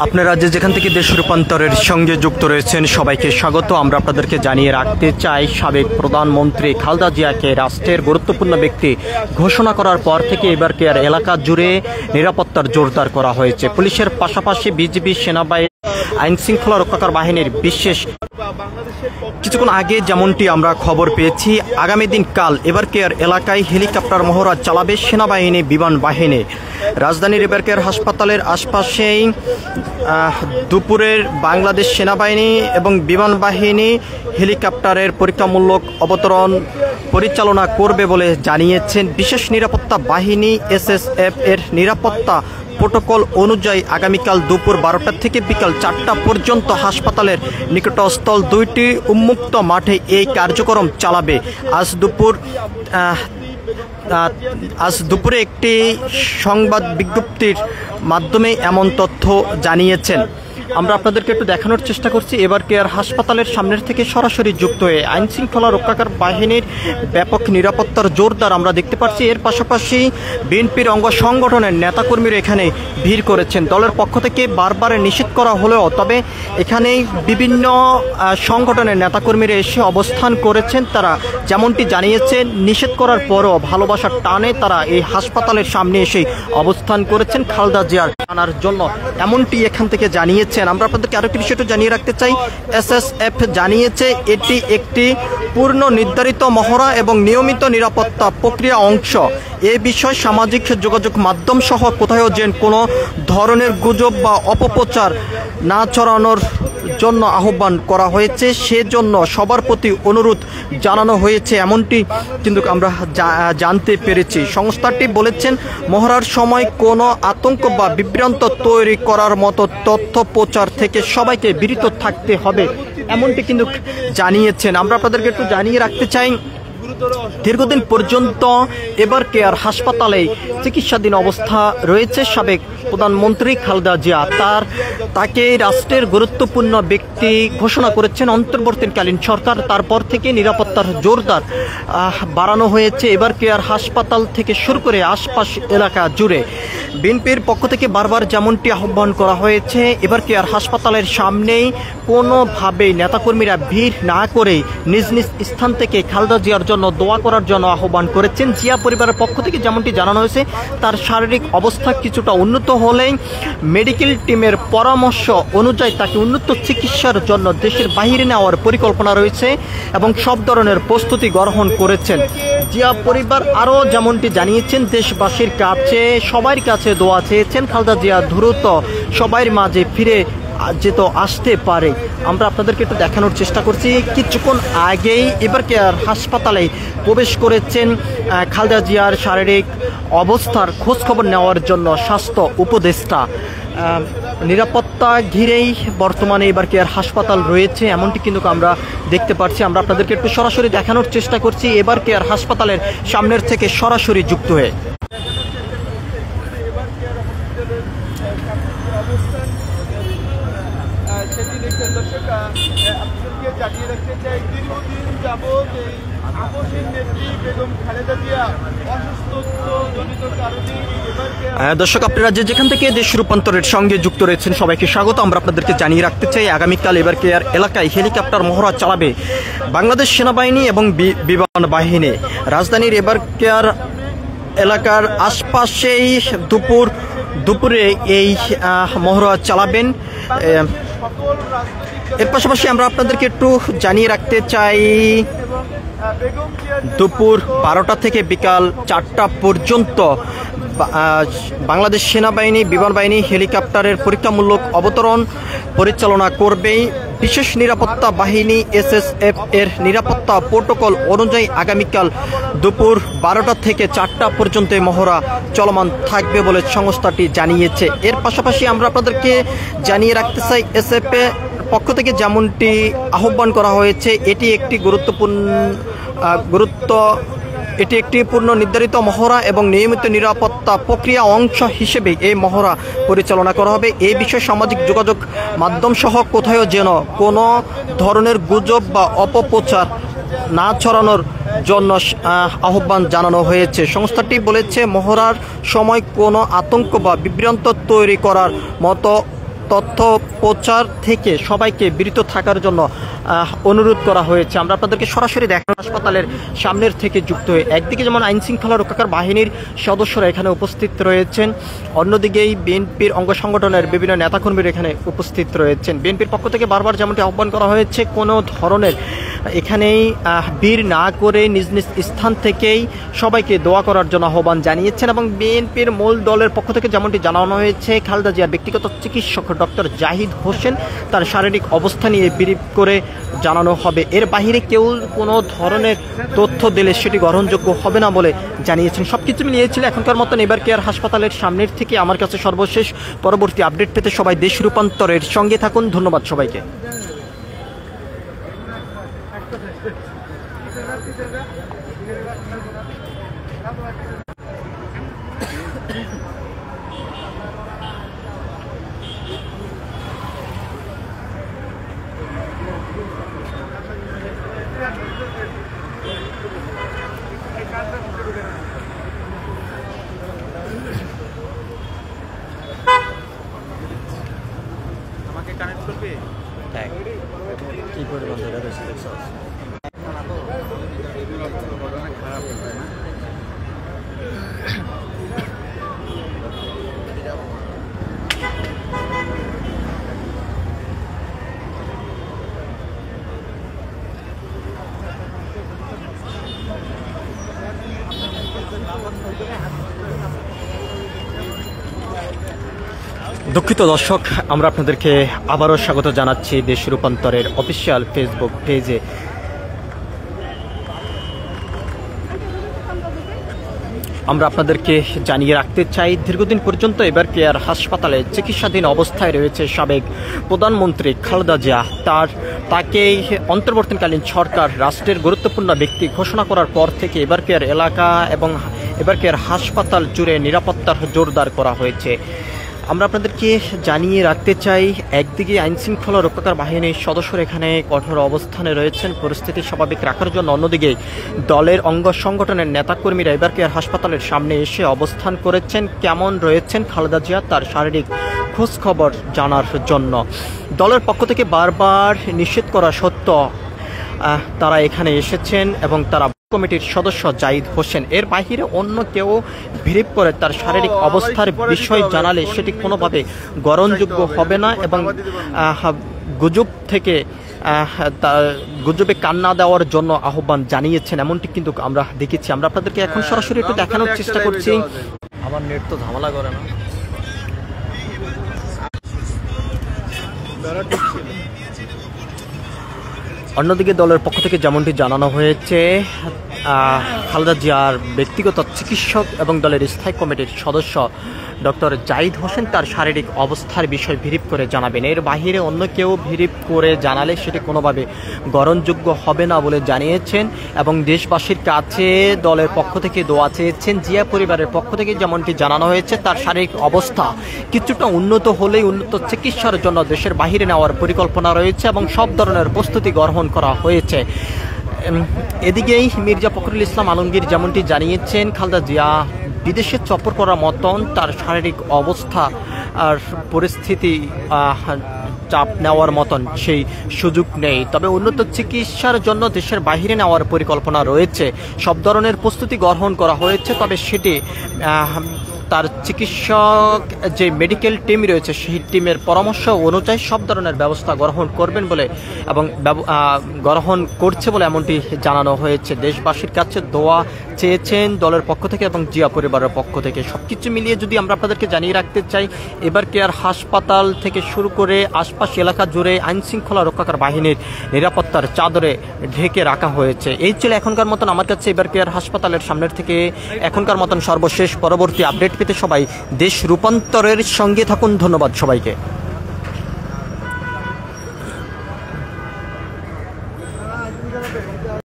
আপনারা যেখান থেকে দেশ রূপান্তরের সঙ্গে যুক্ত রয়েছেন সবাইকে স্বাগত। আমরা আপনাদেরকে জানিয়ে রাখতে চাই, সাবেক প্রধানমন্ত্রী খালেদা জিয়াকে রাষ্ট্রের গুরুত্বপূর্ণ ব্যক্তি ঘোষণা করার পর থেকে এবার কেয়ার এলাকা জুড়ে নিরাপত্তার জোরদার করা হয়েছে। পুলিশের পাশাপাশি বিজিবি, সেনাবাহিনী, আইন শৃঙ্খলা রক্ষাকার বাহিনীর বিশেষ কিছুক্ষণ আগে যেমনটি আমরা খবর পেয়েছি, আগামী দিন কাল এবার কেয়ার এলাকায় হেলিকপ্টার মহড়া চালাবে সেনাবাহিনী, বিমান বাহিনী। রাজধানীর এবার কেয়ার হাসপাতালের আশপাশেই দুপুরের বাংলাদেশ সেনাবাহিনী এবং বিমান বাহিনী হেলিকপ্টারের পরীক্ষামূলক অবতরণ পরিচালনা করবে বলে জানিয়েছেন। বিশেষ নিরাপত্তা বাহিনী SSF এর নিরাপত্তা প্রোটোকল অনুযায়ী আগামীকাল দুপুর 12টা থেকে বিকাল 4টা পর্যন্ত হাসপাতালের নিকটস্থল 2টি উন্মুক্ত মাঠে এই কার্যক্রম চালাবে। আজ দুপুরে একটি সংবাদ বিজ্ঞপ্তির মাধ্যমে এমন তথ্য জানিয়েছেন। আমরা আপনাদেরকে একটু দেখানোর চেষ্টা করছি। এবার কেয়ার হাসপাতালের সামনের থেকে সরাসরি যুক্ত হয়ে আইন শৃঙ্খলা রক্ষাকার বাহিনীর ব্যাপক নিরাপত্তার জোরদার আমরা দেখতে পাচ্ছি। এর পাশাপাশি বিএনপির অঙ্গ সংগঠনের নেতাকর্মীরা এখানে ভিড় করেছেন। দলের পক্ষ থেকে বারবার নিষেধ করা হলেও তবে এখানেই বিভিন্ন সংগঠনের নেতাকর্মীরা এসে অবস্থান করেছেন। তারা যেমনটি জানিয়েছেন, নিষেধ করার পরও ভালোবাসার টানে তারা এই হাসপাতালের সামনে এসে অবস্থান করেছেন খালেদা জিয়ার আনার জন্য, এমনটি এখান থেকে জানিয়েছেন। আমরা আপনাদেরকে আরেকটি বিষয়টা জানিয়ে রাখতে চাই, SSF জানিয়েছে এটি একটি পূর্ণ নির্ধারিত মহড়া এবং নিয়মিত নিরাপত্তা প্রক্রিয়া অংশ। এ বিষয়ে সামাজিক যোগাযোগ মাধ্যম সহ কোথাও যেন কোনো ধরনের গুজব বা অপপ্রচার না ছড়ানোর জন্য আহ্বান করা হয়েছে। সেজন্য সবার প্রতি অনুরোধ জানানো হয়েছে, এমনটি কিন্তু আমরা জানতে পেরেছি। সংস্থাটি বলেছেন, মহড়ার সময় কোনো আতঙ্ক বা বিভ্রান্ত তৈরি করার মতো তথ্য প্রচার থেকে সবাইকে বিরত থাকতে হবে, এমনটি কিন্তু জানিয়েছেন। আমরা আপনাদেরকে একটু জানিয়ে রাখতে চাই, দীর্ঘদিন পর্যন্ত এবার কেয়ার হাসপাতালে চিকিৎসাধীন অবস্থা রয়েছে সাবেক প্রধানমন্ত্রী খালেদা জিয়া। তাকে রাষ্ট্রের গুরুত্বপূর্ণ ব্যক্তি ঘোষণা করেছেন অন্তর্বর্তীকালীন সরকার। তারপর থেকে নিরাপত্তার জোরদার বাড়ানো হয়েছে এবার কেয়ার হাসপাতাল থেকে শুরু করে আশপাশ এলাকা জুড়ে। বিএনপির পক্ষ থেকে বারবার যেমনটি আহ্বান করা হয়েছে, এবার কেয়ার হাসপাতালের সামনেই কোনোভাবেই নেতাকর্মীরা ভিড় না করে নিজ নিজ স্থান থেকে খালেদা জিয়ার জন্য দোয়া করার জন্য আহ্বান করেছেন। জিয়া পরিবারের পক্ষ থেকে যেমনটি জানানো হয়েছে, তার শারীরিক অবস্থা কিছুটা উন্নত হলেই মেডিকেল টিমের পরামর্শ অনুযায়ী তাকে উন্নত চিকিৎসার জন্য দেশের বাইরে নেওয়ার পরিকল্পনা রয়েছে এবং সব ধরনের প্রস্তুতি গ্রহণ করেছেন। জিয়া পরিবার আরও যেমনটি জানিয়েছেন, দেশবাসীর কাছে সবার কাছে দোয়া চেয়েছেন খালেদা জিয়া দ্রুত সবার মাঝে ফিরে যেতে আসতে পারে। আমরা আপনাদেরকে একটু দেখানোর চেষ্টা করছি, কিছুক্ষণ আগেই এবার কেয়ার হাসপাতালে প্রবেশ করেছেন খালেদা জিয়ার শারীরিক অবস্থার খোঁজ খবর নেওয়ার জন্য স্বাস্থ্য উপদেষ্টা। নিরাপত্তা ঘিরেই বর্তমানে এবার কেয়ার হাসপাতাল রয়েছে, এমনটি কিন্তু আমরা দেখতে পাচ্ছি। আমরা আপনাদেরকে একটু সরাসরি দেখানোর চেষ্টা করছি এবার কেয়ার হাসপাতালের সামনের থেকে সরাসরি যুক্ত হয়ে। সেটি দেখছেন দর্শক, আপনাদেরকে জানিয়ে রাখতে চাই, দীর্ঘদিন যাবৎ এই আপসের নেত্রী বেগম খালেদা জিয়া অসুস্থজনিত কারণে দর্শক, আপনারা যেখান থেকে দেশ রূপান্তরের সঙ্গে যুক্ত রয়েছেন সবাইকে স্বাগত। আমরা আপনাদেরকে জানিয়ে রাখতে চাই, আগামীকাল এবার কেয়ার এলাকায় হেলিকপ্টার মহড়া চালাবে বাংলাদেশ সেনাবাহিনী এবং বিমান বাহিনী। রাজধানীর এবার কেয়ার এলাকার আশপাশেই দুপুরে এই মহড়া চালাবেন। এর পাশাপাশি আমরা আপনাদেরকে একটু জানিয়ে রাখতে চাই, দুপুর 12টা থেকে বিকাল 4টা পর্যন্ত বাংলাদেশ সেনাবাহিনী, বিমান বাহিনী হেলিকপ্টারের পরীক্ষামূলক অবতরণ পরিচালনা করবে। বিশেষ নিরাপত্তা বাহিনী SSF এর নিরাপত্তা প্রোটোকল অনুযায়ী আগামীকাল দুপুর 12টা থেকে 4টা পর্যন্ত মহড়া চলমান থাকবে বলে সংস্থাটি জানিয়েছে। এর পাশাপাশি আমরা আপনাদেরকে জানিয়ে রাখতে চাই, SSF এর পক্ষ থেকে যেমনটি আহ্বান করা হয়েছে, এটি একটি পূর্ণ নির্ধারিত মহড়া এবং নিয়মিত নিরাপত্তা প্রক্রিয়া অংশ হিসেবে এই মহড়া পরিচালনা করা হবে। এই বিষয়ে সামাজিক যোগাযোগ মাধ্যম সহ কোথাও যেন কোনো ধরনের গুজব বা অপপ্রচার না ছড়ানোর জন্য আহ্বান জানানো হয়েছে। সংস্থাটি বলেছে মহড়ার সময় কোনো আতঙ্ক বা বিভ্রান্ত তৈরি করার মতো তথ্য প্রচার থেকে সবাইকে বিরত থাকার জন্য অনুরোধ করা হয়েছে। আমরা আপনাদেরকে সরাসরি দেখান হাসপাতালের সামনের থেকে যুক্ত হয়ে, একদিকে যেমন আইন শৃঙ্খলা রক্ষাকার বাহিনীর সদস্যরা এখানে উপস্থিত রয়েছেন, অন্যদিকেই বিএনপির অঙ্গ সংগঠনের বিভিন্ন নেতাকর্মীরা এখানে উপস্থিত রয়েছেন। বিএনপির পক্ষ থেকে বারবার যেমনটি আহ্বান করা হয়েছে কোনো ধরনের এখানেই ভিড় না করে নিজ নিজ স্থান থেকেই সবাইকে দোয়া করার জন্য আহ্বান জানিয়েছেন। এবং বিএনপির মূল দলের পক্ষ থেকে যেমনটি জানানো হয়েছে খালেদা জিয়ার ব্যক্তিগত চিকিৎসক ডক্টর জাহিদ হোসেন তার শারীরিক অবস্থা নিয়ে ব্রিফ করে জানানো হবে। এর বাহিরে কেউ কোনো ধরনের তথ্য দিলে সেটি গ্রহণযোগ্য হবে না বলে জানিয়েছেন। সবকিছু মিলিয়েছিল এখনকার মতন এবার কেয়ার হাসপাতালের সামনের থেকে আমার কাছে সর্বশেষ। পরবর্তী আপডেট পেতে সবাই দেশ রূপান্তরের সঙ্গে থাকুন। ধন্যবাদ সবাইকে। আমাকে কানেক্ট করবে কি করে বন্ধ করে খারাপ দুঃখিত দর্শক, আমরা আপনাদেরকে আবারও স্বাগত জানাচ্ছি দেশ রূপান্তরের অফিসিয়াল ফেসবুক পেজে। আমরা আপনাদেরকে জানিয়ে রাখতে চাই দীর্ঘদিন পর্যন্ত এবার কেয়ার হাসপাতালে চিকিৎসাধীন অবস্থায় রয়েছে সাবেক প্রধানমন্ত্রী খালেদা জিয়া। তাকেই অন্তর্বর্তীকালীন সরকার রাষ্ট্রের গুরুত্বপূর্ণ ব্যক্তি ঘোষণা করার পর থেকে এবার কেয়ার এলাকা এবং এবার কেয়ার হাসপাতাল জুড়ে নিরাপত্তার জোরদার করা হয়েছে। আমরা আপনাদেরকে জানিয়ে রাখতে চাই একদিকে আইন শৃঙ্খলা রক্ষাকার বাহিনীর সদস্যরা এখানে কঠোর অবস্থানে রয়েছেন পরিস্থিতি স্বাভাবিক রাখার জন্য, অন্যদিকে দলের অঙ্গ সংগঠনের নেতাকর্মীরা এবার কেয়ার হাসপাতালের সামনে এসে অবস্থান করেছেন কেমন রয়েছেন খালেদা জিয়া তার শারীরিক খোঁজ খবর জানার জন্য। দলের পক্ষ থেকে বারবার নিষেধ করা সত্ত্বেও তারা এখানে এসেছেন এবং তারা কমিটির সদস্য জাহিদ হোসেন এর বাহিরে অন্য কেউ ভিড় করে তার শারীরিক অবস্থার বিষয় জানালে সেটি কোনোভাবে গ্রহণযোগ্য হবে না এবং গুজব থেকে গুজবে কান্না দেওয়ার জন্য আহ্বান জানিয়েছেন এমনটি কিন্তু আমরা দেখেছি। আমরা আপনাদেরকে এখন সরাসরি একটু দেখানোর চেষ্টা করছি। আমার নেট তো ঝামেলা করে না। অন্যদিকে দলের পক্ষ থেকে যেমনটি জানানো হয়েছে খালেদা জিয়ার ব্যক্তিগত চিকিৎসক এবং দলের স্থায়ী কমিটির সদস্য ডক্টর জাহিদ হোসেন তার শারীরিক অবস্থার বিষয় ভিরিপ করে জানাবেন। এর বাহিরে অন্য কেউ ভিরিপ করে জানালে সেটি কোনোভাবে গ্রহণযোগ্য হবে না বলে জানিয়েছেন এবং দেশবাসীর কাছে দলের পক্ষ থেকে দোয়া চেয়েছেন। জিয়া পরিবারের পক্ষ থেকে যেমনটি জানানো হয়েছে তার শারীরিক অবস্থা কিছুটা উন্নত হলেই উন্নত চিকিৎসার জন্য দেশের বাহিরে নেওয়ার পরিকল্পনা রয়েছে এবং সব ধরনের প্রস্তুতি গ্রহণ করা হয়েছে। এদিকেই মির্জা ফখরুল ইসলাম আলমগীর যেমনটি জানিয়েছেন খালেদা জিয়া বিদেশে সফর করার মতন তার শারীরিক অবস্থা আর পরিস্থিতি চাপ নেওয়ার মতন সেই সুযোগ নেই, তবে উন্নত চিকিৎসার জন্য দেশের বাহিরে নেওয়ার পরিকল্পনা রয়েছে। সব ধরনের প্রস্তুতি গ্রহণ করা হয়েছে, তবে সেটি তার চিকিৎসক যে মেডিকেল টিম রয়েছে সেই টিমের পরামর্শ অনুযায়ী সব ধরনের ব্যবস্থা গ্রহণ করবেন বলে এবং গ্রহণ করছে বলে এমনটি জানানো হয়েছে। দেশবাসীর কাছে দোয়া চেয়েছেন দলের পক্ষ থেকে এবং জিয়া পরিবারের পক্ষ থেকে। সবকিছু মিলিয়ে যদি আমরা আপনাদেরকে জানিয়ে রাখতে চাই এবার কেয়ার হাসপাতাল থেকে শুরু করে আশপাশ এলাকা জুড়ে আইন শৃঙ্খলা রক্ষাকার বাহিনীর নিরাপত্তার চাদরে ঢেকে রাখা হয়েছে। এই ছিল এখনকার মতন আমার কাছে এবার কেয়ার হাসপাতালের সামনের থেকে এখনকার মতন সর্বশেষ। পরবর্তী আপডেট পেতে সবাই দেশ রূপান্তরের সঙ্গে থাকুন। ধন্যবাদ সবাইকে।